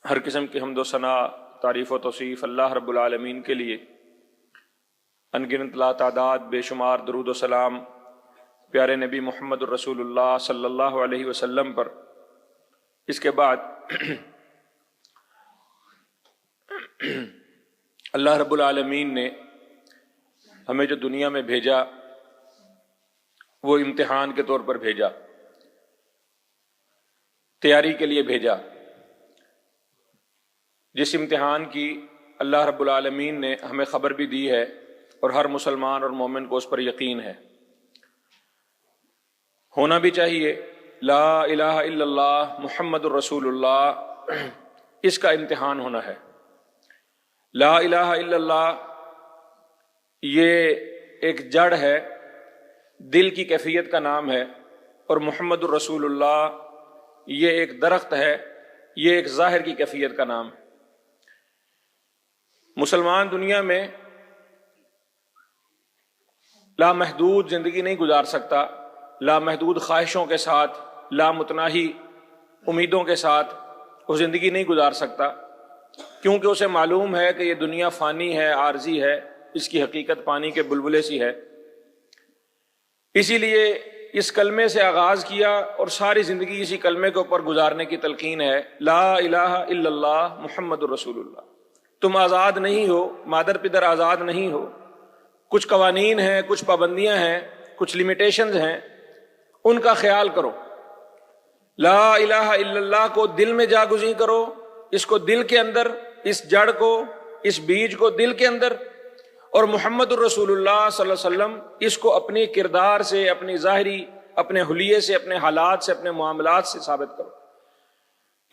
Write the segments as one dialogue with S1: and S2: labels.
S1: ہر قسم کی حمد و ثنا، تعریف و توصیف اللہ رب العالمین کے لیے، انگنت لا تعداد بے شمار درود و سلام پیارے نبی محمد الرسول اللہ صلی اللہ علیہ وسلم پر۔ اس کے بعد اللہ رب العالمین نے ہمیں جو دنیا میں بھیجا وہ امتحان کے طور پر بھیجا، تیاری کے لیے بھیجا۔ جس امتحان کی اللہ رب العالمین نے ہمیں خبر بھی دی ہے اور ہر مسلمان اور مومن کو اس پر یقین ہے، ہونا بھی چاہیے۔ لا الہ الا اللہ محمد الرسول اللہ، اس کا امتحان ہونا ہے۔ لا الہ الا اللہ یہ ایک جڑ ہے، دل کی کیفیت کا نام ہے، اور محمد الرسول اللہ یہ ایک درخت ہے، یہ ایک ظاہر کی کیفیت کا نام ہے۔ مسلمان دنیا میں لامحدود زندگی نہیں گزار سکتا، لامحدود خواہشوں کے ساتھ، لامتناہی امیدوں کے ساتھ وہ زندگی نہیں گزار سکتا، کیونکہ اسے معلوم ہے کہ یہ دنیا فانی ہے، عارضی ہے، اس کی حقیقت پانی کے بلبلے سی ہے۔ اسی لیے اس کلمے سے آغاز کیا اور ساری زندگی اسی کلمے کے اوپر گزارنے کی تلقین ہے۔ لا الہ الا اللہ محمد الرسول اللہ۔ تم آزاد نہیں ہو، مادر پدر آزاد نہیں ہو، کچھ قوانین ہیں، کچھ پابندیاں ہیں، کچھ لیمیٹیشنز ہیں، ان کا خیال کرو۔ لا الہ الا اللہ کو دل میں جاگزیں کرو، اس کو دل کے اندر، اس جڑ کو، اس بیج کو دل کے اندر، اور محمد الرسول اللہ صلی اللہ علیہ وسلم اس کو اپنی کردار سے، اپنی ظاہری، اپنے حلیے سے، اپنے حالات سے، اپنے معاملات سے ثابت کرو۔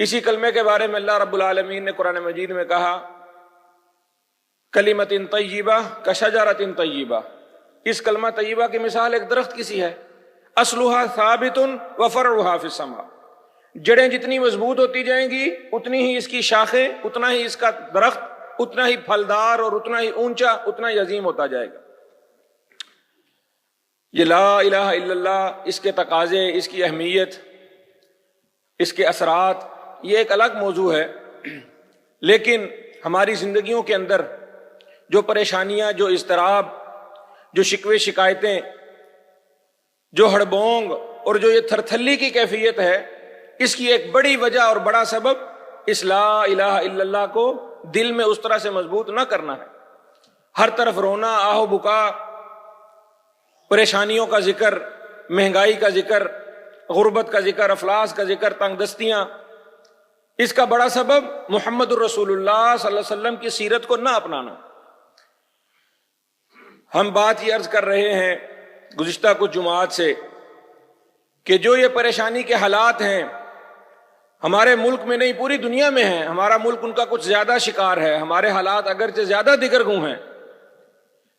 S1: اسی کلمے کے بارے میں اللہ رب العالمین نے قرآن مجید میں کہا، کلمۃ طیبہ کشجرۃ طیبہ۔ اس کلمہ طیبہ کی مثال ایک درخت کی سی ہے، اصلھا ثابت وفرعھا فی السماء۔ جڑیں جتنی مضبوط ہوتی جائیں گی اتنی ہی اس کی شاخیں، اتنا ہی اس کا درخت، اتنا ہی پھلدار اور اتنا ہی اونچا، اتنا ہی عظیم ہوتا جائے گا۔ یہ لا الہ الا اللہ، اس کے تقاضے، اس کی اہمیت، اس کے اثرات، یہ ایک الگ موضوع ہے۔ لیکن ہماری زندگیوں کے اندر جو پریشانیاں، جو اضطراب، جو شکوے شکایتیں، جو ہڑبونگ اور جو یہ تھرتھلی کی کیفیت ہے، اس کی ایک بڑی وجہ اور بڑا سبب اس لا الہ الا اللہ کو دل میں اس طرح سے مضبوط نہ کرنا ہے۔ ہر طرف رونا، آہ و بکا، پریشانیوں کا ذکر، مہنگائی کا ذکر، غربت کا ذکر، افلاس کا ذکر، تنگ دستیاں، اس کا بڑا سبب محمد الرسول اللہ صلی اللہ علیہ وسلم کی سیرت کو نہ اپنانا۔ ہم بات یہ عرض کر رہے ہیں گزشتہ کچھ جمعات سے کہ جو یہ پریشانی کے حالات ہیں ہمارے ملک میں نہیں، پوری دنیا میں ہیں۔ ہمارا ملک ان کا کچھ زیادہ شکار ہے، ہمارے حالات اگرچہ زیادہ دگرگوں ہیں،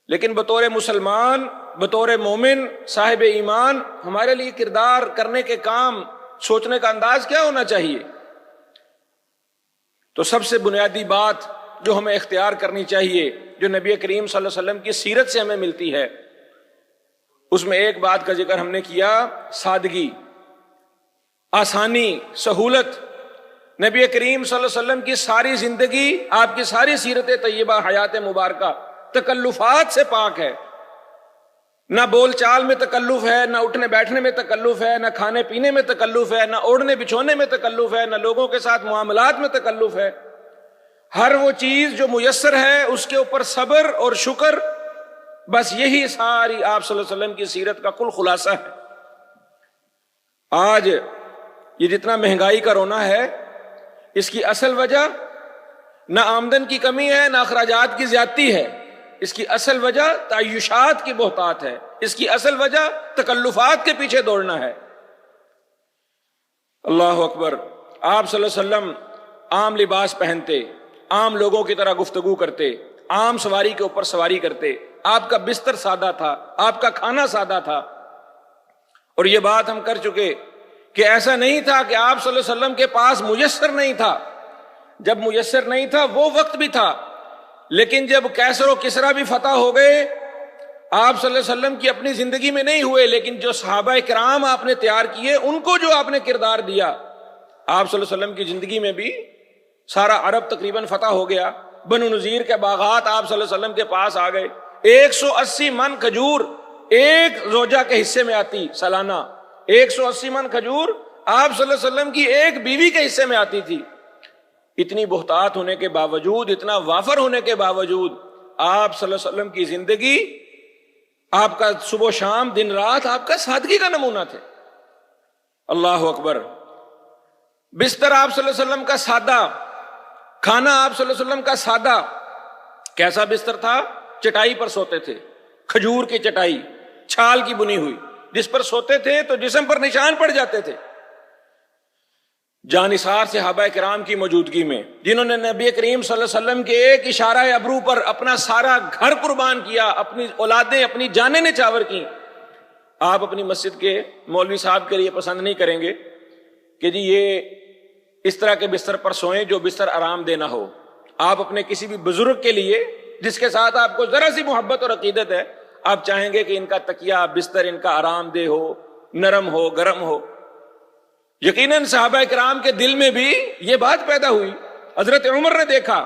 S1: لیکن بطور مسلمان، بطور مومن، صاحب ایمان، ہمارے لیے کردار کرنے کے کام، سوچنے کا انداز کیا ہونا چاہیے؟ تو سب سے بنیادی بات جو ہمیں اختیار کرنی چاہیے، جو نبی کریم صلی اللہ علیہ وسلم کی سیرت سے ہمیں ملتی ہے، اس میں ایک بات کا ذکر ہم نے کیا، سادگی، آسانی، سہولت۔ نبی کریم صلی اللہ علیہ وسلم کی ساری زندگی، آپ کی ساری سیرت طیبہ، حیات مبارکہ تکلفات سے پاک ہے۔ نہ بول چال میں تکلف ہے، نہ اٹھنے بیٹھنے میں تکلف ہے، نہ کھانے پینے میں تکلف ہے، نہ اوڑھنے بچھونے میں تکلف ہے، نہ لوگوں کے ساتھ معاملات میں تکلف ہے۔ ہر وہ چیز جو میسر ہے اس کے اوپر صبر اور شکر، بس یہی ساری آپ صلی اللہ علیہ وسلم کی سیرت کا کل خلاصہ ہے۔ آج یہ جتنا مہنگائی کا رونا ہے، اس کی اصل وجہ نہ آمدن کی کمی ہے، نہ اخراجات کی زیادتی ہے، اس کی اصل وجہ تعیشات کی بہتات ہے، اس کی اصل وجہ تکلفات کے پیچھے دوڑنا ہے۔ اللہ اکبر۔ آپ صلی اللہ علیہ وسلم عام لباس پہنتے، عام لوگوں کی طرح گفتگو کرتے، عام سواری کے اوپر سواری کرتے، آپ کا بستر سادہ تھا، آپ کا کھانا سادہ تھا۔ اور یہ بات ہم کر چکے کہ ایسا نہیں تھا کہ آپ صلی اللہ علیہ وسلم کے پاس میسر نہیں تھا۔ جب میسر نہیں تھا وہ وقت بھی تھا، لیکن جب کیسر و کسرا بھی فتح ہو گئے، آپ صلی اللہ علیہ وسلم کی اپنی زندگی میں نہیں ہوئے، لیکن جو صحابہ کرام آپ نے تیار کیے، ان کو جو آپ نے کردار دیا، آپ صلی اللہ علیہ وسلم کی زندگی میں بھی سارا عرب تقریباً فتح ہو گیا، بنو نذیر کے باغات آپ صلی اللہ علیہ وسلم کے پاس آ گئے، 180 من کھجور ایک زوجہ کے حصے میں آتی سالانہ، 180 من کھجور آپ صلی اللہ علیہ وسلم کی ایک بیوی کے حصے میں آتی تھی۔ اتنی بہتات ہونے کے باوجود، اتنا وافر ہونے کے باوجود، آپ صلی اللہ علیہ وسلم کی زندگی، آپ کا صبح و شام دن رات آپ کا سادگی کا نمونہ تھے۔ اللہ اکبر۔ بستر آپ صلی اللہ علیہ وسلم کا سادہ، کھانا آپ صلی اللہ علیہ وسلم کا سادہ۔ کیسا بستر تھا؟ چٹائی پر سوتے تھے، کھجور کی چٹائی، چھال کی بنی ہوئی، جس پر سوتے تھے تو جسم پر نشان پڑ جاتے تھے۔ جانثار صحابہ کرام کی موجودگی میں، جنہوں نے نبی کریم صلی اللہ علیہ وسلم کے ایک اشارہ ابرو پر اپنا سارا گھر قربان کیا، اپنی اولادیں، اپنی جانیں نچھاور کی۔ آپ اپنی مسجد کے مولوی صاحب کے لیے پسند نہیں کریں گے کہ جی یہ اس طرح کے بستر پر سوئیں جو بستر آرام دہ نہ ہو۔ آپ اپنے کسی بھی بزرگ کے لیے جس کے ساتھ آپ کو ذرا سی محبت اور عقیدت ہے، آپ چاہیں گے کہ ان کا تکیہ بستر ان کا آرام دہ ہو، نرم ہو، گرم ہو۔ یقیناً صحابہ کرام کے دل میں بھی یہ بات پیدا ہوئی۔ حضرت عمر نے دیکھا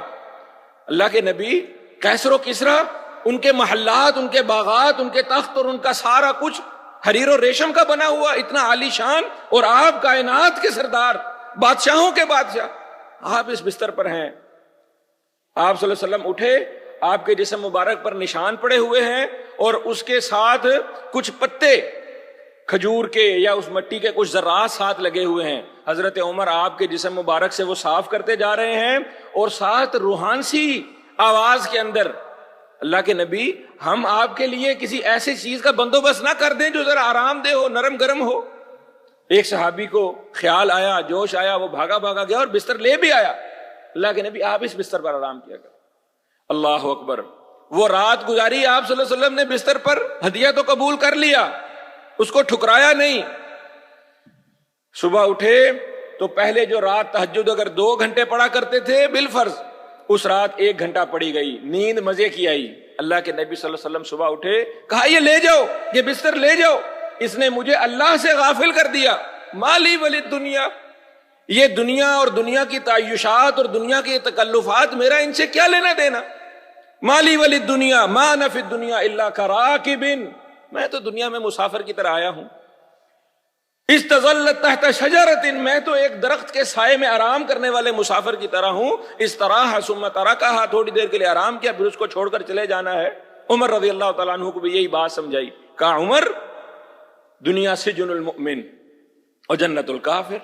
S1: اللہ کے نبی کیسر و کسرا، ان کے محلات، ان کے باغات، ان کے تخت اور ان کا سارا کچھ حریر و ریشم کا بنا ہوا، اتنا عالی شان، اور آپ کائنات کے سردار، بادشاہوں کے بادشاہ، آپ اس بستر پر ہیں۔ آپ صلی اللہ علیہ وسلم اٹھے، آپ کے جسم مبارک پر نشان پڑے ہوئے ہیں، اور اس کے ساتھ کچھ پتے کھجور کے یا اس مٹی کے کچھ ذرات ساتھ لگے ہوئے ہیں۔ حضرت عمر آپ کے جسم مبارک سے وہ صاف کرتے جا رہے ہیں، اور ساتھ روحانسی آواز کے اندر اللہ کے نبی ہم آپ کے لیے کسی ایسی چیز کا بندوبست نہ کر دیں جو ذرا آرام دہ ہو، نرم گرم ہو۔ ایک صحابی کو خیال آیا، جوش آیا، وہ بھاگا بھاگا گیا اور بستر لے بھی آیا۔ اللہ کے نبی آپ اس بستر پر آرام کیا کریں۔ اللہ اکبر۔ وہ رات گزاری آپ صلی اللہ علیہ وسلم نے بستر پر، ہدیہ تو قبول کر لیا، اس کو ٹھکرایا نہیں۔ صبح اٹھے تو پہلے جو رات تہجد اگر 2 گھنٹے پڑھا کرتے تھے بالفرض، اس رات 1 گھنٹہ پڑی گئی، نیند مزے کی آئی۔ اللہ کے نبی صلی اللہ علیہ وسلم صبح اٹھے، کہا یہ لے جاؤ، یہ بستر لے جاؤ، اس نے مجھے اللہ سے غافل کر دیا۔ مالی ولی دنیا، یہ دنیا اور دنیا کی تعیشات اور دنیا کی تکلفات، میرا ان سے کیا لینا دینا؟ مالی ولی دنیا ما انا فی الدنیا الا کراکب، میں تو دنیا میں مسافر کی طرح آیا ہوں۔ استظلت تحت شجرۃ، میں تو ایک درخت کے سائے میں آرام کرنے والے مسافر کی طرح ہوں۔ استراح ثم ترکھا، تھوڑی دیر کے لیے آرام کیا، پھر اس کو چھوڑ کر چلے جانا ہے۔ عمر رضی اللہ تعالیٰ عنہ کو بھی یہی بات سمجھائی، کہا عمر دنیا سجن المؤمن اور جنت الکافر،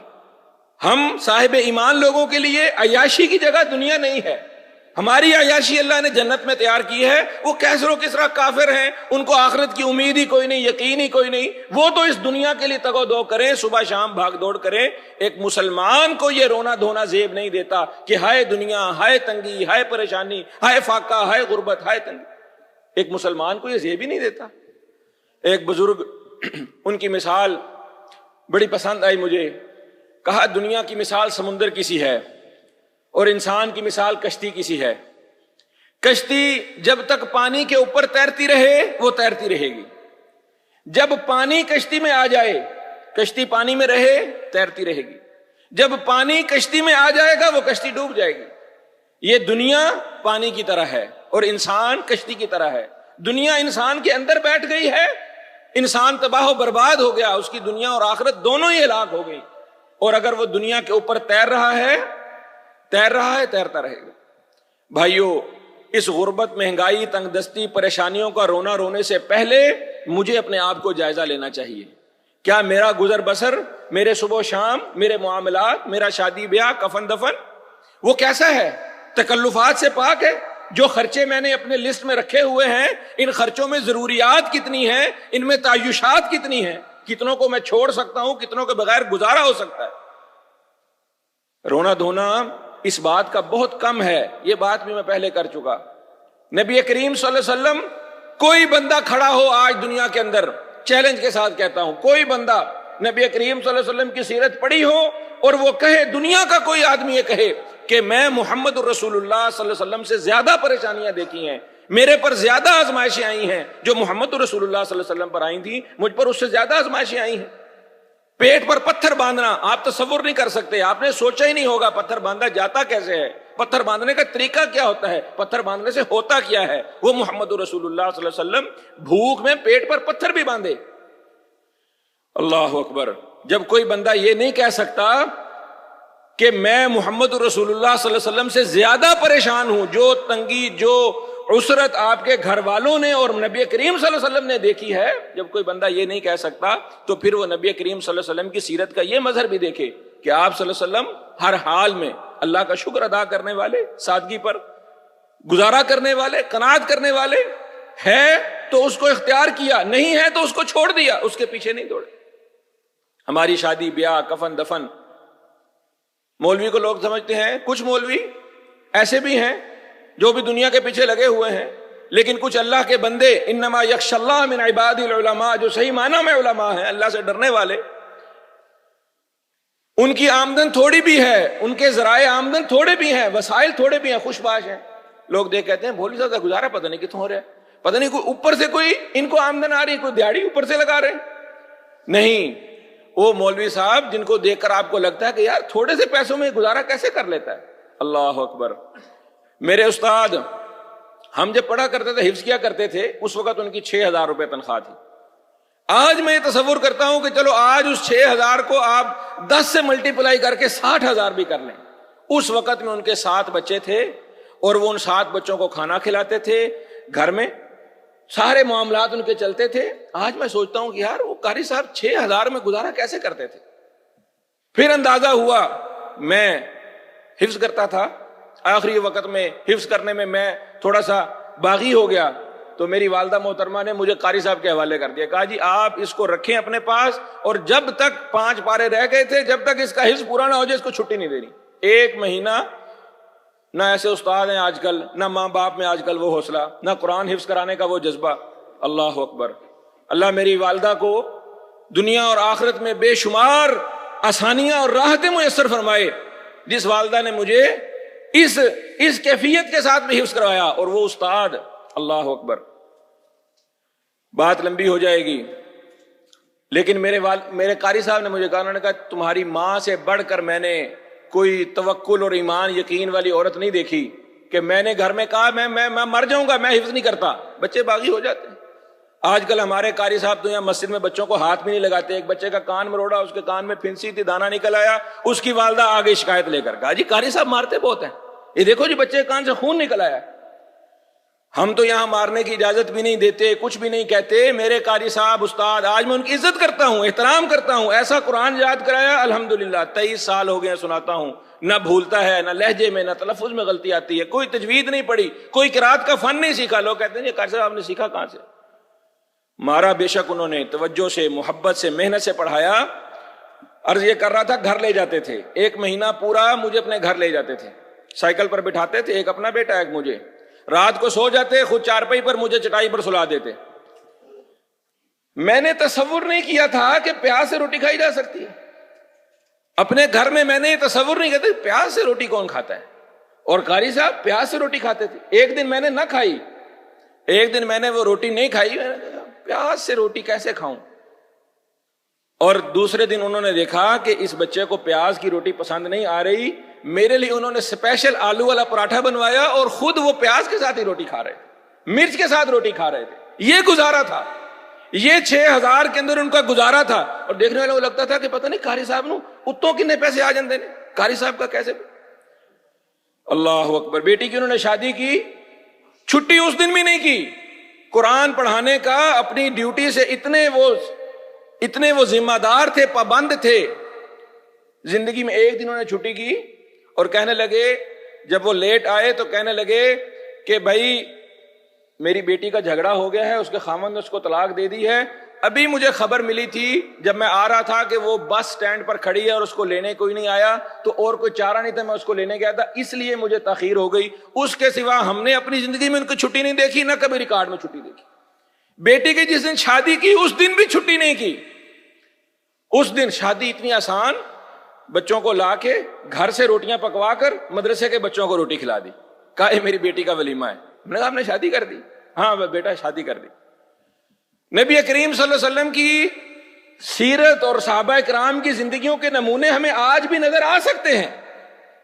S1: ہم صاحب ایمان لوگوں کے لیے عیاشی کی جگہ دنیا نہیں ہے، ہماری عیاشی اللہ نے جنت میں تیار کی ہے۔ وہ کیسر و کسرا کافر ہیں، ان کو آخرت کی امید ہی کوئی نہیں، یقین ہی کوئی نہیں، وہ تو اس دنیا کے لیے تگ و دو کریں، صبح شام بھاگ دوڑ کریں۔ ایک مسلمان کو یہ رونا دھونا زیب نہیں دیتا کہ ہائے دنیا، ہائے تنگی، ہائے پریشانی، ہائے فاقہ، ہائے غربت، ہائے تنگی۔ ایک مسلمان کو یہ زیب ہی نہیں دیتا۔ ایک بزرگ، ان کی مثال بڑی پسند آئی مجھے، کہا دنیا کی مثال سمندر کی سی ہے اور انسان کی مثال کشتی کی سی ہے۔ کشتی جب تک پانی کے اوپر تیرتی رہے وہ تیرتی رہے گی، جب پانی کشتی میں آ جائے، کشتی پانی میں رہے تیرتی رہے گی، جب پانی کشتی میں آ جائے گا وہ کشتی ڈوب جائے گی۔ یہ دنیا پانی کی طرح ہے اور انسان کشتی کی طرح ہے۔ دنیا انسان کے اندر بیٹھ گئی ہے، انسان تباہ و برباد ہو گیا، اس کی دنیا اور آخرت دونوں ہی ہلاک ہو گئی۔ اور اگر وہ دنیا کے اوپر تیر رہا ہے، تیرتا رہے گا۔ بھائیو، اس غربت، مہنگائی، تنگ دستی، پریشانیوں کا رونا رونے سے پہلے مجھے اپنے آپ کو جائزہ لینا چاہیے۔ کیا میرا گزر بسر، میرے صبح و شام، میرے معاملات، میرا شادی بیاہ، کفن دفن، وہ کیسا ہے؟ تکلفات سے پاک ہے؟ جو خرچے میں نے اپنے لسٹ میں رکھے ہوئے ہیں، ان خرچوں میں ضروریات کتنی ہیں، ان میں تعیشات کتنی ہیں، کتنوں کو میں چھوڑ سکتا ہوں، کتنوں کے بغیر گزارا ہو سکتا ہے؟ رونا دھونا اس بات کا بہت کم ہے، یہ بات بھی میں پہلے کر چکا۔ نبی کریم صلی اللہ علیہ وسلم، کوئی بندہ کھڑا ہو آج دنیا کے اندر، چیلنج کے ساتھ کہتا ہوں، کوئی بندہ نبی کریم صلی اللہ علیہ وسلم کی سیرت پڑھی ہو اور وہ کہے، دنیا کا کوئی آدمی یہ کہے کہ میں محمد الرسول اللہ صلی اللہ علیہ وسلم سے زیادہ پریشانیاں دیکھی ہیں، میرے پر زیادہ آزمائشیں آئی ہیں جو محمد الرسول اللہ صلی اللہ علیہ وسلم پر آئی تھیں، مجھ پر اس سے زیادہ آزمائشیں آئی ہیں۔ پیٹ پر پتھر باندھنا آپ تصور نہیں کر سکتے، آپ نے سوچا ہی نہیں ہوگا پتھر باندھا جاتا کیسے ہے، پتھر باندھنے کا طریقہ کیا ہوتا ہے، پتھر باندھنے سے ہوتا کیا ہے۔ وہ محمد رسول اللہ صلی اللہ علیہ وسلم بھوک میں پیٹ پر پتھر بھی باندھے۔ اللہ اکبر۔ جب کوئی بندہ یہ نہیں کہہ سکتا کہ میں محمد رسول اللہ صلی اللہ علیہ وسلم سے زیادہ پریشان ہوں، جو تنگی، جو عسرت آپ کے گھر والوں نے اور نبی کریم صلی اللہ علیہ وسلم نے دیکھی ہے، جب کوئی بندہ یہ نہیں کہہ سکتا تو پھر وہ نبی کریم صلی اللہ علیہ وسلم کی سیرت کا یہ مظہر بھی دیکھے کہ آپ صلی اللہ علیہ وسلم ہر حال میں اللہ کا شکر ادا کرنے والے، سادگی پر گزارا کرنے والے، قناعت کرنے والے، ہے تو اس کو اختیار کیا، نہیں ہے تو اس کو چھوڑ دیا، اس کے پیچھے نہیں دوڑے۔ ہماری شادی، بیاہ، کفن دفن، مولوی کو لوگ سمجھتے ہیں، کچھ مولوی ایسے بھی ہیں جو بھی دنیا کے پیچھے لگے ہوئے ہیں، لیکن کچھ اللہ کے بندے، انما یخشی اللہ من عباد العلماء، جو صحیح معنی میں علماء ہیں، اللہ سے ڈرنے والے، ان کی آمدن تھوڑی بھی ہے، ان کے ذرائع آمدن تھوڑے بھی ہیں، وسائل تھوڑے بھی ہیں، خوش باش ہیں۔ لوگ دیکھ کہتے ہیں مولوی صاحب کا گزارا پتہ نہیں کتوں ہو رہا ہے، پتہ نہیں کوئی اوپر سے کوئی ان کو آمدن آ رہی، کوئی دیہڑی اوپر سے لگا رہے ہیں۔ نہیں، وہ مولوی صاحب جن کو دیکھ کر آپ کو لگتا ہے کہ یار تھوڑے سے پیسوں میں گزارا کیسے کر لیتا ہے۔ اللہ اکبر۔ میرے استاد، ہم جب پڑھا کرتے تھے، حفظ کیا کرتے تھے، اس وقت ان کی 6,000 روپے تنخواہ تھی۔ آج میں یہ تصور کرتا ہوں کہ چلو آج اس 6,000 کو آپ 10 سے ملٹیپلائی کر کے 60,000 بھی کر لیں۔ اس وقت میں ان کے 7 بچے تھے اور وہ ان 7 بچوں کو کھانا کھلاتے تھے، گھر میں سارے معاملات ان کے چلتے تھے۔ آج میں سوچتا ہوں کہ یار وہ قاری صاحب 6,000 میں گزارا کیسے کرتے تھے۔ پھر اندازہ ہوا، میں حفظ کرتا تھا، آخری وقت میں حفظ کرنے میں میں تھوڑا سا باغی ہو گیا، تو میری والدہ محترمہ نے مجھے قاری صاحب کے حوالے کر دیا، کہا جی آپ اس کو رکھیں اپنے پاس، اور جب تک 5 پارے رہ گئے تھے، جب تک اس کا حفظ پورا نہ ہو جائے اس کو چھٹی نہیں دینی۔ 1 مہینہ، نہ ایسے استاد ہیں آج کل، نہ ماں باپ میں آج کل وہ حوصلہ، نہ قرآن حفظ کرانے کا وہ جذبہ۔ اللہ اکبر۔ اللہ میری والدہ کو دنیا اور آخرت میں بے شمار آسانیاں اور راحتیں میسر فرمائے، جس والدہ نے مجھے اس کیفیت کے ساتھ بھی حفظ کروایا، اور وہ استاد۔ اللہ اکبر۔ بات لمبی ہو جائے گی، لیکن میرے قاری صاحب نے مجھے کہا، انہوں نے کہا تمہاری ماں سے بڑھ کر میں نے کوئی توکل اور ایمان یقین والی عورت نہیں دیکھی کہ میں نے گھر میں کہا میں مر جاؤں گا، میں حفظ نہیں کرتا، بچے باغی ہو جاتے ہیں۔ آج کل ہمارے قاری صاحب تو یہاں مسجد میں بچوں کو ہاتھ بھی نہیں لگاتے۔ ایک بچے کا کان مروڑا، اس کے کان میں پھنسی تھی، دانا نکل آیا، اس کی والدہ آ گئی شکایت لے کر، کہا جی قاری صاحب مارتے بہت ہیں، یہ دیکھو جی بچے کے کان سے خون نکل آیا۔ ہم تو یہاں مارنے کی اجازت بھی نہیں دیتے، کچھ بھی نہیں کہتے۔ میرے قاری صاحب استاد، آج میں ان کی عزت کرتا ہوں، احترام کرتا ہوں، ایسا قرآن یاد کرایا الحمدللہ، 23 سال ہو گئے سناتا ہوں، نہ بھولتا ہے، نہ لہجے میں، نہ تلفظ میں غلطی آتی ہے، کوئی تجوید نہیں پڑھی، کوئی قرات کا فن نہیں سیکھا۔ لوگ کہتے ہیں یہ قاری صاحب آپ نے سیکھا کہاں سے؟ مارا بے شک انہوں نے توجہ سے، محبت سے، محنت سے پڑھایا۔ عرض یہ کر رہا تھا، گھر لے جاتے تھے، 1 مہینہ پورا مجھے اپنے گھر لے جاتے تھے، سائیکل پر بٹھاتے تھے، ایک اپنا بیٹا ایک مجھے، رات کو سو جاتے، خود چارپائی پر، مجھے چٹائی پر سلا دیتے۔ میں نے تصور نہیں کیا تھا کہ پیاز سے روٹی کھائی جا سکتی ہے۔ اپنے گھر میں نے یہ تصور نہیں کیا تھا پیاز سے روٹی کون کھاتا ہے، اور قاری صاحب پیاز سے روٹی کھاتے تھے۔ ایک دن میں نے نہ کھائی، ایک دن میں نے وہ روٹی نہیں کھائی، میں نے کہا پیاز سے روٹی کیسے کھاؤں؟ اور دوسرے دن انہوں نے دیکھا کہ اس بچے کو پیاز کی روٹی پسند نہیں آ رہی، میرے لیے انہوں نے اسپیشل آلو والا پراٹھا بنوایا، اور خود وہ پیاز کے ساتھ ہی روٹی کھا رہے تھے، مرچ کے ساتھ روٹی کھا رہے تھے۔ یہ گزارا تھا، یہ 6,000 کے اندر ان کا گزارا تھا۔ اور دیکھنے والوں کو لگتا تھا کہ پتہ نہیں قاری صاحب نو اتوں کتنے پیسے آ جاندے نے، قاری صاحب کا کیسے؟ اللہ اکبر۔ بیٹی کی انہوں نے شادی کی، چھٹی اس دن بھی نہیں کی، قرآن پڑھانے کا اپنی ڈیوٹی سے اتنے وہ ذمہ دار تھے، پابند تھے۔ زندگی میں ایک دن انہوں نے چھٹی کی، اور کہنے لگے، جب وہ لیٹ آئے تو کہنے لگے کہ بھائی میری بیٹی کا جھگڑا ہو گیا ہے، اس کے خامند نے اس کو طلاق دے دی ہے، ابھی مجھے خبر ملی تھی جب میں آ رہا تھا کہ وہ بس سٹینڈ پر کھڑی ہے اور اس کو لینے کوئی نہیں آیا، تو اور کوئی چارہ نہیں تھا، میں اس کو لینے گیا تھا، اس لیے مجھے تاخیر ہو گئی۔ اس کے سوا ہم نے اپنی زندگی میں ان کی چھٹی نہیں دیکھی، نہ کبھی ریکارڈ میں چھٹی دیکھی۔ بیٹی کی جس دن شادی کی اس دن بھی چھٹی نہیں کی۔ اس دن شادی اتنی آسان، بچوں کو لا کے گھر سے روٹیاں پکوا کر مدرسے کے بچوں کو روٹی کھلا دی، کہا یہ میری بیٹی کا ولیمہ ہے۔ میں نے کہا آپ نے شادی کر دی؟ ہاں بیٹا شادی کر دی۔ نبی کریم صلی اللہ علیہ وسلم کی سیرت اور صحابہ کرام کی زندگیوں کے نمونے ہمیں آج بھی نظر آ سکتے ہیں۔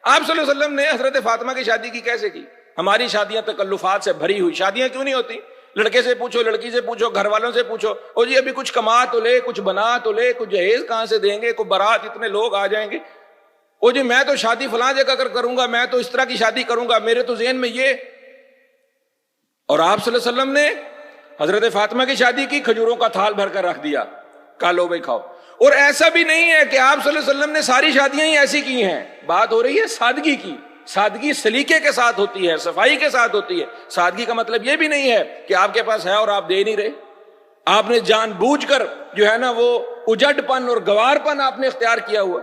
S1: آپ صلی اللہ علیہ وسلم نے حضرت فاطمہ کی شادی کی کیسے کی؟ ہماری شادیاں تکلفات سے بھری ہوئی شادیاں کیوں نہیں ہوتی؟ لڑکے سے پوچھو، لڑکی سے پوچھو، گھر والوں سے پوچھو، او جی ابھی کچھ کما تو لے، کچھ بنا تو لے، کچھ جہیز کہاں سے دیں گے، کوئی بارات اتنے لوگ آ جائیں گے، او جی میں تو شادی فلاں جگہ کر کروں گا، میں تو اس طرح کی شادی کروں گا، میرے تو ذہن میں یہ۔ اور آپ صلی اللہ علیہ وسلم نے حضرت فاطمہ کی شادی کی، کھجوروں کا تھال بھر کر رکھ دیا، کہا لو بھائی کھاؤ۔ اور ایسا بھی نہیں ہے کہ آپ صلی اللہ علیہ وسلم نے ساری شادیاں ہی ایسی کی ہیں، بات ہو رہی ہے سادگی کی۔ سادگی سلیقے کے ساتھ ہوتی ہے، صفائی کے ساتھ ہوتی ہے۔ سادگی کا مطلب یہ بھی نہیں ہے کہ آپ کے پاس ہے اور آپ دے نہیں رہے، آپ نے جان بوجھ کر جو ہے نا وہ اجڑ پن اور گوار پن آپ نے اختیار کیا ہوا۔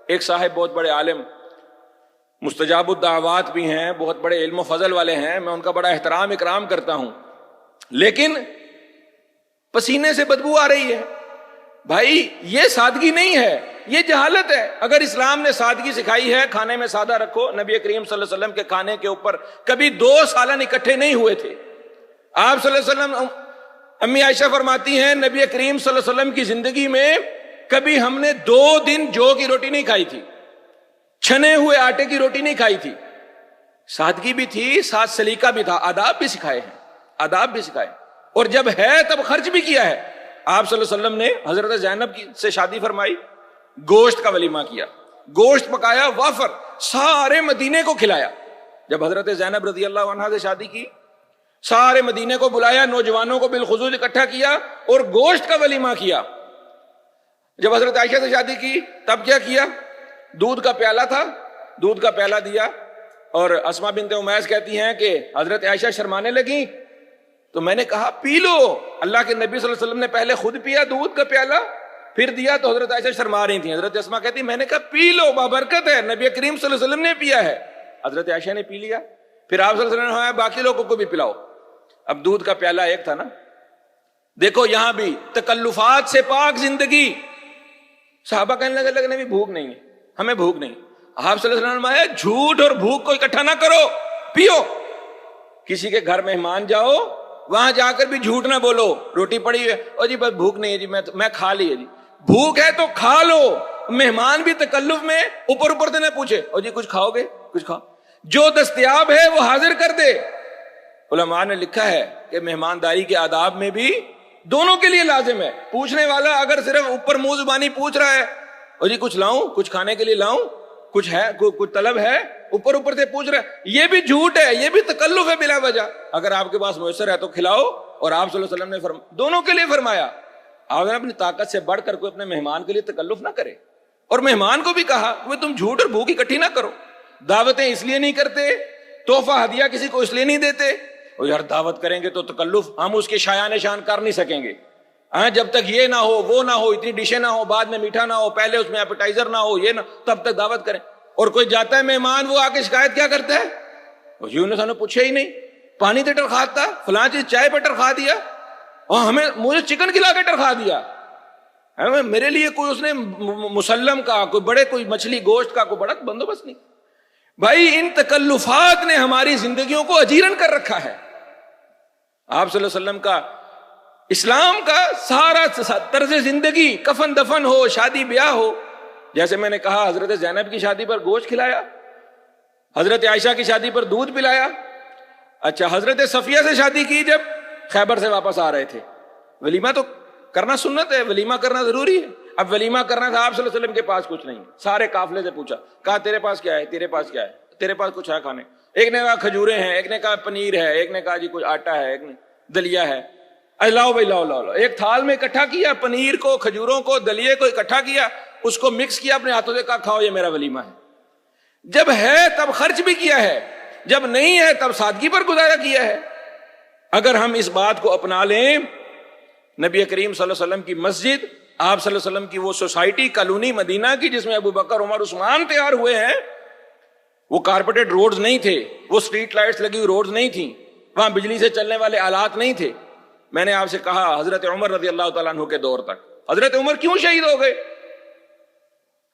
S1: ایک صاحب بہت بڑے عالم، مستجاب الدعوات بھی ہیں، بہت بڑے علم و فضل والے ہیں، میں ان کا بڑا احترام اکرام کرتا ہوں، لیکن پسینے سے بدبو آ رہی ہے۔ بھائی یہ سادگی نہیں ہے، یہ جہالت ہے۔ اگر اسلام نے سادگی سکھائی ہے، کھانے میں سادہ رکھو، نبی کریم صلی اللہ علیہ وسلم کے کھانے کے اوپر کبھی 2 سالن اکٹھے نہیں ہوئے تھے۔ آپ صلی اللہ علیہ وسلم، امی عائشہ فرماتی ہیں نبی کریم صلی اللہ علیہ وسلم کی زندگی میں کبھی ہم نے 2 دن جو کی روٹی نہیں کھائی تھی، چھنے ہوئے آٹے کی روٹی نہیں کھائی تھی۔ سادگی بھی تھی، ساتھ سلیقہ بھی تھا، آداب بھی سکھائے ہیں، آداب بھی سکھائے، اور جب ہے تب خرچ بھی کیا ہے۔ آپ صلی اللہ علیہ وسلم نے حضرت زینب سے شادی فرمائی، گوشت کا ولیمہ کیا، گوشت پکایا، وافر سارے مدینے کو کھلایا۔ جب حضرت زینب رضی اللہ عنہا سے شادی کی، سارے مدینے کو بلایا، نوجوانوں کو بالخصوص اکٹھا کیا اور گوشت کا ولیمہ کیا۔ جب حضرت عائشہ سے شادی کی تب کیا کیا؟ دودھ کا پیالہ تھا، دودھ کا پیالہ دیا، اور اسماء بنت امیس کہتی ہیں کہ حضرت عائشہ شرمانے لگیں تو میں نے کہا پی لو۔ اللہ کے نبی صلی اللہ علیہ وسلم نے پہلے خود پیا دودھ کا پیالہ، پھر دیا تو حضرت عائشہ شرما رہی تھیں۔ حضرت اسماء کہتی میں نے کہا پی لو، بابرکت ہے، نبی کریم صلی اللہ علیہ وسلم نے پیا ہے۔ حضرت عائشہ نے پی لیا، پھر آپ صلی اللہ علیہ وسلم نے باقی لوگوں کو بھی پلاؤ۔ اب دودھ کا پیالہ ایک تھا نا۔ دیکھو یہاں بھی تکلفات سے پاک زندگی۔ صحابہ کہنے لگے نبی بھوک نہیں ہے، ہمیں بھوک نہیں۔ آپ صلی اللہ علیہ وسلم نے فرمایا جھوٹ اور بھوک کو اکٹھا نہ کرو، پیو۔ کسی کے گھر مہمان جاؤ، وہاں جا کر بھی جھوٹ نہ بولو، روٹی پڑی ہے اور جی بس بھوک نہیں ہے جی میں کھا لی ہے جی، بھوک ہے تو کھا لو۔ مہمان بھی تکلف میں اوپر سے نہ پوچھے اور جی کچھ کھاؤ گے، کچھ کھاؤ، جو دستیاب ہے وہ حاضر کر دے۔ علماء نے لکھا ہے کہ مہمانداری کے آداب میں بھی دونوں کے لیے لازم ہے۔ پوچھنے والا اگر صرف اوپر منہ زبانی پوچھ رہا ہے اور جی کچھ لاؤں، کچھ کھانے کے لیے لاؤں، کچھ ہے، کچھ طلب ہے، اوپر سے پوچھ رہا ہے، یہ بھی جھوٹ ہے، یہ بھی تکلف ہے بلا وجہ۔ اگر آپ کے پاس میسر ہے تو کھلاؤ۔ اور آپ صلی اللہ علیہ وسلم نے دونوں کے لیے فرمایا، آپ نے اپنی طاقت سے بڑھ کر کوئی اپنے مہمان کے لیے تکلف نہ کرے، اور مہمان کو بھی کہا کہ تم جھوٹ اور بھوک اکٹھی نہ کرو۔ دعوتیں اس لیے نہیں کرتے، تحفہ ہدیہ کسی کو اس لیے نہیں دیتے، اور یار دعوت کریں گے تو تکلف، ہم اس کے شایان شان کر نہیں سکیں گے، ہاں جب تک یہ نہ ہو، وہ نہ ہو، اتنی ڈشیں نہ ہو، بعد میں میٹھا نہ ہو، پہلے اس میں ایپیٹائزر نہ ہو، یہ نہ، تب تک دعوت کریں۔ اور کوئی جاتا ہے مہمان، وہ آ کے شکایت کیا کرتا ہے، جی انہوں نے پوچھا ہی نہیں، پانی تے ٹرخا تھا، فلاں چیز چائے پہ ٹرخا دیا، اور ہمیں مجھے چکن کھلا کے ٹرخا دیا، میرے لیے کوئی اس نے مسلم کا، کوئی مچھلی گوشت کا کوئی بڑا بندوبست نہیں۔ بھائی ان تکلفات نے ہماری زندگیوں کو اجیرن کر رکھا ہے۔ آپ صلی اللہ علیہ وسلم کا، اسلام کا سارا طرز زندگی، کفن دفن ہو، شادی بیاہ ہو، جیسے میں نے کہا حضرت زینب کی شادی پر گوشت کھلایا، حضرت عائشہ کی شادی پر دودھ پلایا۔ اچھا حضرت صفیہ سے شادی کی جب خیبر سے واپس آ رہے تھے، ولیمہ تو کرنا سنت ہے، ولیمہ کرنا ضروری ہے۔ اب ولیمہ کرنا تھا، آپ صلی اللہ علیہ وسلم کے پاس کچھ نہیں، سارے قافلے سے پوچھا، کہا تیرے پاس کیا ہے، تیرے پاس کیا ہے، تیرے پاس کچھ ہے کھانے؟ ایک نے کہا کھجوریں ہیں، ایک نے کہا پنیر ہے، ایک نے کہا جی کچھ آٹا ہے، ایک نے دلیا ہے۔ لاؤ بھائی لاؤ لاؤ لاؤ، ایک تھال میں اکٹھا کیا، پنیر کو، کھجوروں کو، دلیے کو اکٹھا کیا، اس کو مکس کیا، اپنے ہاتھوں سے کہا کھاؤ یہ میرا ولیمہ ہے۔ جب ہے تب خرچ بھی کیا ہے، جب نہیں ہے تب سادگی پر گزارا کیا ہے۔ اگر ہم اس بات کو اپنا لیں، نبی کریم صلی اللہ علیہ وسلم کی مسجد، آپ صلی اللہ علیہ وسلم کی وہ سوسائٹی کالونی مدینہ کی جس میں ابو بکر، عمر، عثمان تیار ہوئے ہیں، وہ کارپیٹڈ روڈز نہیں تھے، وہ اسٹریٹ لائٹس لگی ہوئی روڈز نہیں تھیں، وہاں بجلی سے چلنے والے آلات نہیں تھے۔ میں نے آپ سے کہا حضرت عمر رضی اللہ تعالیٰ عنہ کے دور تک، حضرت عمر کیوں شہید ہو گئے؟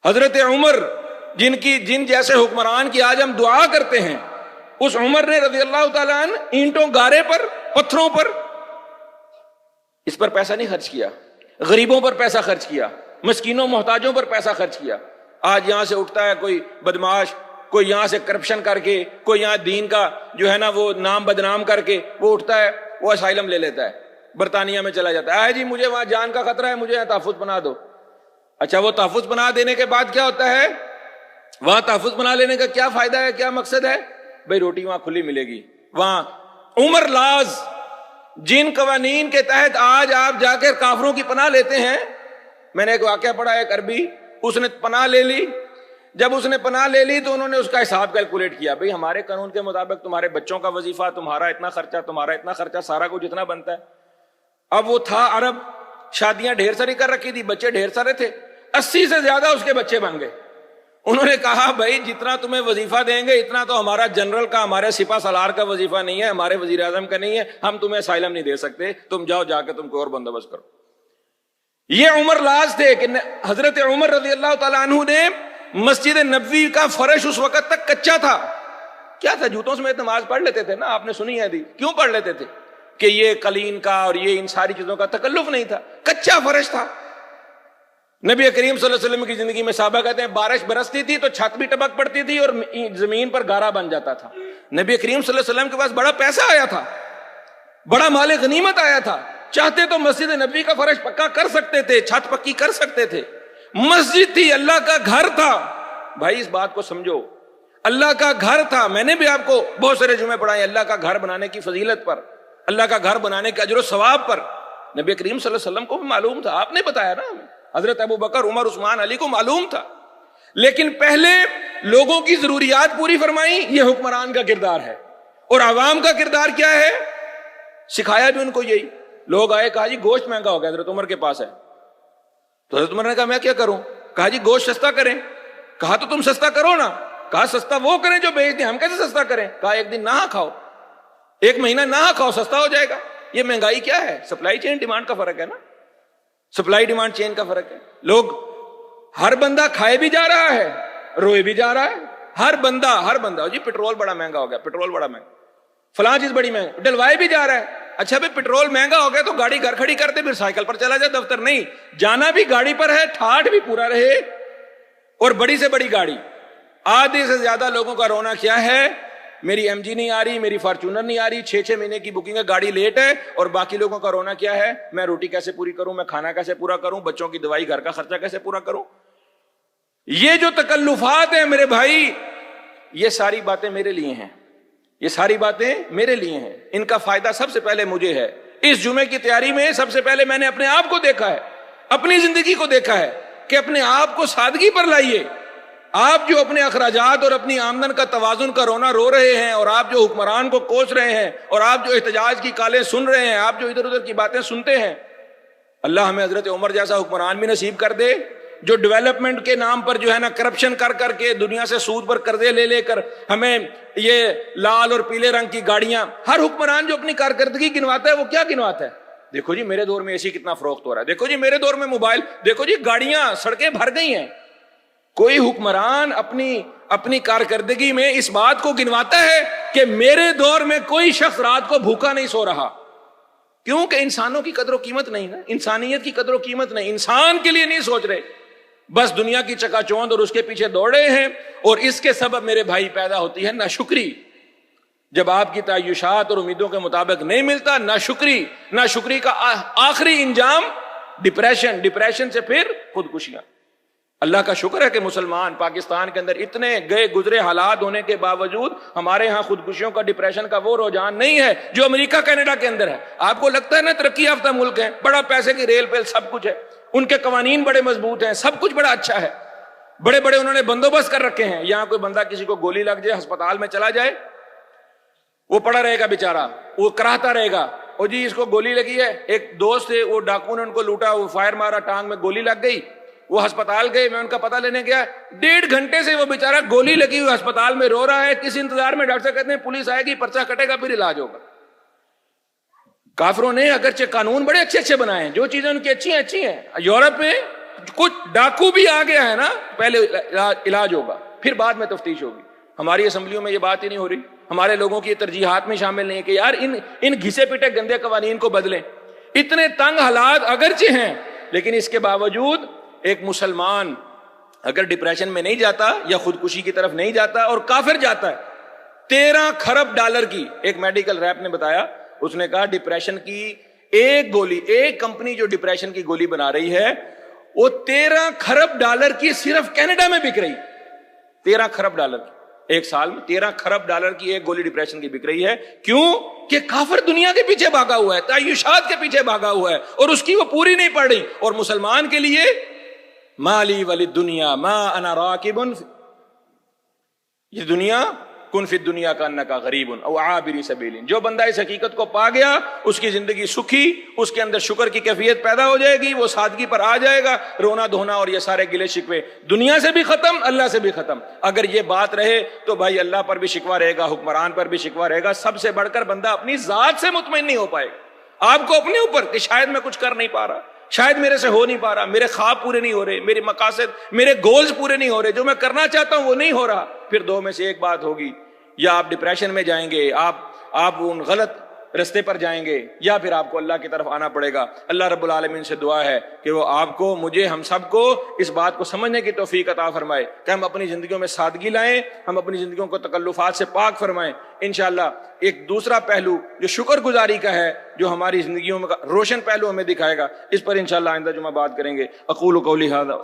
S1: حضرت عمر جن جیسے حکمران کی آج ہم دعا کرتے ہیں، اس عمر نے رضی اللہ تعالیٰ عنہ اینٹوں، گارے پر، پتھروں پر، اس پر پیسہ نہیں خرچ کیا، غریبوں پر پیسہ خرچ کیا، مسکینوں محتاجوں پر پیسہ خرچ کیا. آج یہاں سے اٹھتا ہے کوئی بدماش، کوئی یہاں سے کرپشن کر کے، کوئی یہاں دین کا جو ہے نا وہ نام بدنام کر کے وہ اٹھتا ہے، وہ اسائلم لے لیتا ہے، برطانیہ میں چلا جاتا ہے، جی مجھے وہاں جان کا خطرہ ہے، مجھے تحفظ پناہ دو. اچھا وہ تحفظ پناہ دینے کے بعد کیا ہوتا ہے؟ وہاں تحفظ پناہ لینے کا کیا فائدہ ہے، کیا مقصد ہے؟ بھئی روٹی وہاں کھلی ملے گی. وہاں عمر لاز، جن قوانین کے تحت آج آپ جا کر کافروں کی پناہ لیتے ہیں. میں نے ایک واقعہ پڑھا، ایک عربی، اس نے پناہ لے لی. جب اس نے پناہ لے لی تو انہوں نے اس کا حساب کیلکولیٹ کیا، بھئی ہمارے قانون کے مطابق تمہارے بچوں کا وظیفہ، تمہارا اتنا خرچہ، تمہارا اتنا خرچہ، سارا کچھ جتنا بنتا ہے. اب وہ تھا عرب، شادیاں ڈھیر ساری کر رکھی تھی، بچے ڈھیر سارے تھے، 80 سے زیادہ اس کے بچے بن گئے. انہوں نے کہا بھائی جتنا تمہیں وظیفہ دیں گے اتنا تو ہمارا جنرل کا، ہمارے سپہ سالار کا وظیفہ نہیں ہے، ہمارے وزیر اعظم کا نہیں ہے، ہم تمہیں اسائلم نہیں دے سکتے، تم جاؤ جا کے تم کو اور بندوبست کرو. یہ عمر لاز تھے کہ حضرت عمر رضی اللہ تعالیٰ عنہ نے مسجد نبوی کا فرش اس وقت تک کچا تھا. کیا تھا؟ جوتوں سمیت نماز پڑھ لیتے تھے نا، آپ نے سنی ہے دی. کیوں پڑھ لیتے تھے؟ کہ یہ قلین کا اور یہ ان ساری چیزوں کا تکلف نہیں تھا، کچا فرش تھا. نبی کریم صلی اللہ علیہ وسلم کی زندگی میں صحابہ کہتے ہیں بارش برستی تھی تو چھت بھی ٹپک پڑتی تھی اور زمین پر گارا بن جاتا تھا. نبی کریم صلی اللہ علیہ وسلم کے پاس بڑا پیسہ آیا تھا، بڑا مال غنیمت آیا تھا، چاہتے تو مسجد نبوی کا فرش پکا کر سکتے تھے، چھت پکی کر سکتے تھے. مسجد تھی، اللہ کا گھر تھا. بھائی اس بات کو سمجھو، اللہ کا گھر تھا. میں نے بھی آپ کو بہت سارے جمعے پڑھائے اللہ کا گھر بنانے کی فضیلت پر، اللہ کا گھر بنانے کے اجر و ثواب پر. نبی کریم صلی اللہ علیہ وسلم کو بھی معلوم تھا، آپ نے بتایا نا ہمیں، حضرت ابو بکر، عمر، عثمان، علی کو معلوم تھا. لیکن پہلے لوگوں کی ضروریات پوری فرمائیں، یہ حکمران کا کردار ہے. اور عوام کا کردار کیا ہے؟ سکھایا بھی ان کو یہی. لوگ آئے، کہا جی گوشت مہنگا ہو گیا، حضرت عمر کے پاس ہے. تو حضرت عمر نے کہا میں کیا کروں؟ کہا جی گوشت سستا کریں. کہا تو تم سستا کرو نا. کہا سستا وہ کریں جو بیچ دیں، ہم کیسے سستا کریں؟ کہا ایک دن نہ کھاؤ، ایک مہینہ نہ کھاؤ، سستا ہو جائے گا. یہ مہنگائی کیا ہے؟ سپلائی چین ڈیمانڈ کا فرق ہے نا، سپلائی ڈیمانڈ چین کا فرق ہے. لوگ، ہر بندہ کھائے بھی جا رہا ہے، روئے بھی جا رہا ہے. ہر بندہ جی پٹرول بڑا مہنگا ہو گیا، پٹرول بڑا مہنگا، فلاں چیز بڑی مہنگی، ڈلوائے بھی جا رہا ہے. اچھا بھائی پٹرول مہنگا ہو گیا تو گاڑی گھر کھڑی کر دے، پھر سائیکل پر چلا جائے دفتر. نہیں، جانا بھی گاڑی پر ہے، ٹھاٹھ بھی پورا رہے. اور بڑی سے بڑی گاڑی. آدھے سے زیادہ لوگوں کا رونا کیا ہے؟ میری ایم جی نہیں آ رہی، میری فارچونر نہیں آ رہی، 6 مہینے کی بکنگ ہے، گاڑی لیٹ ہے. اور باقی لوگوں کا رونا کیا ہے؟ میں روٹی کیسے پوری کروں، میں کھانا کیسے پورا کروں، بچوں کی دوائی، گھر کا خرچہ کیسے پورا کروں. یہ جو تکلفات ہیں میرے بھائی، یہ ساری باتیں میرے لیے ہیں، یہ ساری باتیں میرے لیے ہیں. ان کا فائدہ سب سے پہلے مجھے ہے. اس جمعے کی تیاری میں سب سے پہلے میں نے اپنے آپ کو دیکھا ہے، اپنی زندگی کو دیکھا ہے کہ اپنے آپ کو سادگی پر لائیے. آپ جو اپنے اخراجات اور اپنی آمدن کا توازن کا رونا رو رہے ہیں، اور آپ جو حکمران کو کوس رہے ہیں، اور آپ جو احتجاج کی کالیں سن رہے ہیں، آپ جو ادھر ادھر کی باتیں سنتے ہیں، اللہ ہمیں حضرت عمر جیسا حکمران بھی نصیب کر دے جو ڈیولپمنٹ کے نام پر جو ہے نا کرپشن کر کر کے دنیا سے سود پر قرضے لے لے کر ہمیں یہ لال اور پیلے رنگ کی گاڑیاں. ہر حکمران جو اپنی کارکردگی گنواتا ہے وہ کیا گنواتا ہے؟ دیکھو جی میرے دور میں اے سی کتنا فروخت ہو رہا ہے، دیکھو جی میرے دور میں موبائل، دیکھو جی گاڑیاں، سڑکیں بھر گئی ہیں. کوئی حکمران اپنی کارکردگی میں اس بات کو گنواتا ہے کہ میرے دور میں کوئی شخص رات کو بھوکا نہیں سو رہا؟ کیونکہ انسانوں کی قدر و قیمت نہیں نا، انسانیت کی قدر و قیمت نہیں، انسان کے لیے نہیں سوچ رہے، بس دنیا کی چکا چوند اور اس کے پیچھے دوڑ رہے ہیں. اور اس کے سبب میرے بھائی پیدا ہوتی ہے ناشکری. جب آپ کی تعیشات اور امیدوں کے مطابق نہیں ملتا، ناشکری کا آخری انجام ڈپریشن سے پھر خودکشیاں. اللہ کا شکر ہے کہ مسلمان پاکستان کے اندر اتنے گئے گزرے حالات ہونے کے باوجود ہمارے ہاں خودکشیوں کا، ڈپریشن کا وہ رجحان نہیں ہے جو امریکہ کینیڈا کے اندر ہے. آپ کو لگتا ہے نا ترقی یافتہ ملک ہے، بڑا پیسے کی ریل پیل سب کچھ ہے، ان کے قوانین بڑے مضبوط ہیں، سب کچھ بڑا اچھا ہے، بڑے بڑے انہوں نے بندوبست کر رکھے ہیں. یہاں کوئی بندہ کسی کو گولی لگ جائے، ہسپتال میں چلا جائے، وہ پڑا رہے گا بیچارہ، وہ کراہتا رہے گا، او جی اس کو گولی لگی ہے. ایک دوست تھے، وہ ڈاکو نے ان کو لوٹا، وہ فائر مارا، ٹانگ میں گولی لگ گئی، وہ ہسپتال گئے، میں ان کا پتہ لینے گیا، 1.5 گھنٹے سے وہ بیچارہ گولی لگی ہوئی ہسپتال میں رو رہا ہے. کس انتظار میں؟ ڈاکٹر صاحب کہتے ہیں پولیس آئے گی، پرچہ کٹے گا، پھر علاج ہوگا. کافروں نے اگرچہ قانون بڑے اچھے اچھے بنائے ہیں، جو چیزیں ان کی اچھی ہیں. یورپ میں کچھ ڈاکو بھی آ گیا ہے نا، پہلے علاج ہوگا پھر بعد میں تفتیش ہوگی. ہماری اسمبلیوں میں یہ بات ہی نہیں ہو رہی، ہمارے لوگوں کی ترجیحات میں شامل نہیں ہے کہ یار ان گھسے پیٹے گندے قوانین کو بدلیں. اتنے تنگ حالات اگرچہ ہیں لیکن اس کے باوجود ایک مسلمان اگر ڈپریشن میں نہیں جاتا یا خودکشی کی طرف نہیں جاتا اور کافر جاتا ہے، 13 کھرب ڈالر کی، ایک میڈیکل ریپ نے بتایا، اس نے کہا ڈپریشن کی ایک گولی، ایک کمپنی جو ڈپریشن کی گولی بنا رہی ہے وہ 13 کھرب ڈالر کی صرف کینیڈا میں بک رہی، 13 کھرب ڈالر کی ایک سال میں، 13 کھرب ڈالر کی ایک گولی ڈپریشن کی بک رہی ہے۔ کیوں؟ کہ کافر دنیا کے پیچھے بھاگا ہوا ہے، تعیشات کے پیچھے بھاگا ہوا ہے اور اس کی وہ پوری نہیں پڑ رہی، اور مسلمان کے لیے مالی ولی دنیا ما انا راکب، یہ دنیا کن فی الدنیا کا انکا غریب او عابر سبیل، جو بندہ اس حقیقت کو پا گیا اس کی زندگی سکھی، اس کے اندر شکر کی کیفیت پیدا ہو جائے گی، وہ سادگی پر آ جائے گا، رونا دھونا اور یہ سارے گلے شکوے دنیا سے بھی ختم، اللہ سے بھی ختم۔ اگر یہ بات رہے تو بھائی اللہ پر بھی شکوہ رہے گا، حکمران پر بھی شکوہ رہے گا، سب سے بڑھ کر بندہ اپنی ذات سے مطمئن نہیں ہو پائے گا۔ آپ کو اپنے اوپر کہ شاید میں کچھ کر نہیں پا رہا، شاید میرے سے ہو نہیں پا رہا، میرے خواب پورے نہیں ہو رہے، میرے مقاصد، میرے گولز پورے نہیں ہو رہے، جو میں کرنا چاہتا ہوں وہ نہیں ہو رہا، پھر دو میں سے ایک بات ہوگی، یا آپ ڈپریشن میں جائیں گے، آپ ان غلط رستے پر جائیں گے، یا پھر آپ کو اللہ کی طرف آنا پڑے گا۔ اللہ رب العالمین سے دعا ہے کہ وہ آپ کو، مجھے، ہم سب کو اس بات کو سمجھنے کی توفیق عطا فرمائے کہ ہم اپنی زندگیوں میں سادگی لائیں، ہم اپنی زندگیوں کو تکلفات سے پاک فرمائیں۔ انشاءاللہ ایک دوسرا پہلو جو شکر گزاری کا ہے، جو ہماری زندگیوں میں روشن پہلو ہمیں دکھائے گا، اس پر انشاءاللہ آئندہ جمعہ بات کریں گے۔ اقول قولی ھذا۔